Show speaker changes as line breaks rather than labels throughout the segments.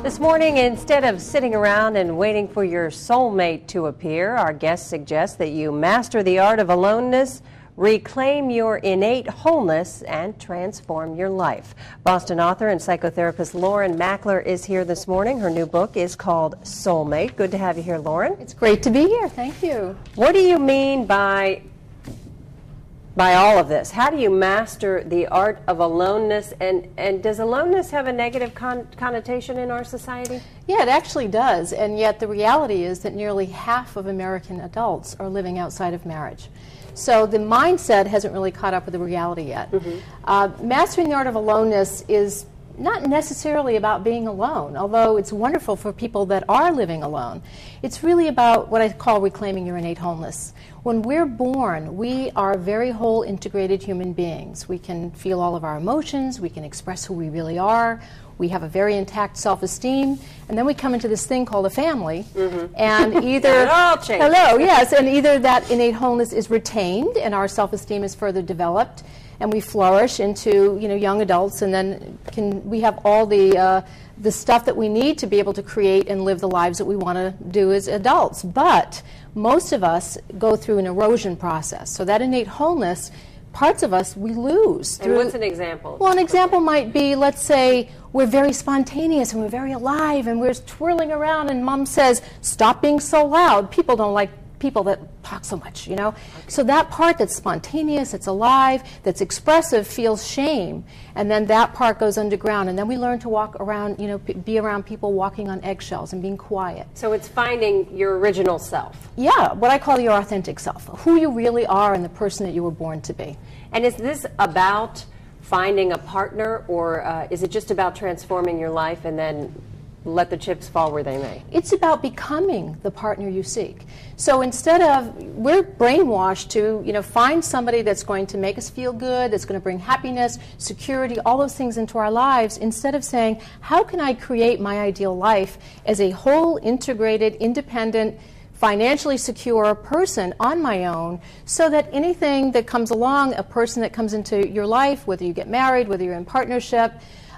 This morning, instead of sitting around and waiting for your soulmate to appear, our guest suggests that you master the art of aloneness, reclaim your innate wholeness, and transform your life. Boston author and psychotherapist Lauren Mackler is here this morning. Her new book is called Soulmate. Good to have you here, Lauren.
It's great to be here. Thank you.
What do you mean by all of this? How do you master the art of aloneness, and does aloneness have a negative connotation in our society?
Yeah, it actually does, and yet the reality is that nearly half of American adults are living outside of marriage. So the mindset hasn't really caught up with the reality yet. Mastering the art of aloneness is not necessarily about being alone, although it's wonderful for people that are living alone. It's really about what I call reclaiming your innate wholeness. When we're born, we are very whole, integrated human beings. We can feel all of our emotions, we can express who we really are, we have a very intact self-esteem, and then we come into this thing called a family, and either and either that innate wholeness is retained and our self-esteem is further developed, and we flourish into young adults, and then we have all the stuff that we need to be able to create and live the lives that we want to do as adults. But most of us go through an erosion process. So that innate wholeness, parts of us we lose.
And what's an example?
Well, an example might be, let's say we're very spontaneous and we're very alive and we're twirling around and mom says, stop being so loud. People don't like people that talk so much, Okay. So that part that's spontaneous, that's alive, that's expressive feels shame, and then that part goes underground, and then we learn to walk around, be around people walking on eggshells and being quiet.
So it's finding your original self.
Yeah, what I call your authentic self, who you really are and the person that you were born to be.
And is this about finding a partner, or is it just about transforming your life and then let the chips fall where they may?
It's about becoming the partner you seek. So instead of, we're brainwashed to, find somebody that's going to make us feel good, that's going to bring happiness, security, all those things into our lives, instead of saying, how can I create my ideal life as a whole, integrated, independent, financially secure person on my own, so that anything that comes along, a person that comes into your life, whether you get married, whether you're in partnership,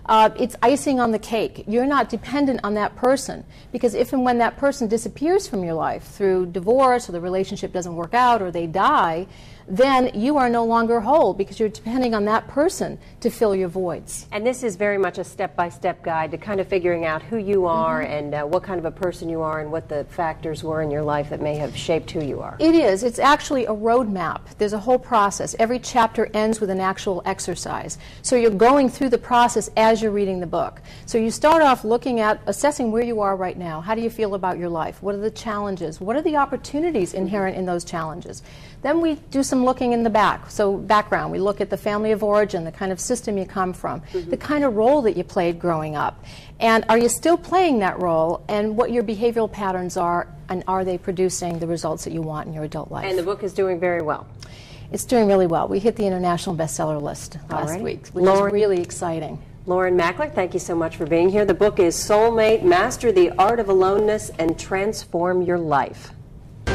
it's icing on the cake. You're not dependent on that person, because if and when that person disappears from your life through divorce, or the relationship doesn't work out, or they die, then you are no longer whole, because you're depending on that person to fill your voids.
And this is very much a step-by-step guide to kind of figuring out who you are and what kind of a person you are and what the factors were in your life that may have shaped who you are.
It is. It's actually a roadmap. There's a whole process. Every chapter ends with an actual exercise. So you're going through the process as you're reading the book. So you start off looking at, assessing where you are right now. How do you feel about your life? What are the challenges? What are the opportunities inherent in those challenges? Then we do some looking in the back. So background, we look at the family of origin, the kind of system you come from, the kind of role that you played growing up. And are you still playing that role, and what your behavioral patterns are, and are they producing the results that you want in your adult life?
And the book is doing very well.
It's doing really well. We hit the international bestseller list last week, which is really exciting.
Lauren Mackler, thank you so much for being here. The book is Soulmate, Master the Art of Aloneness and Transform Your Life.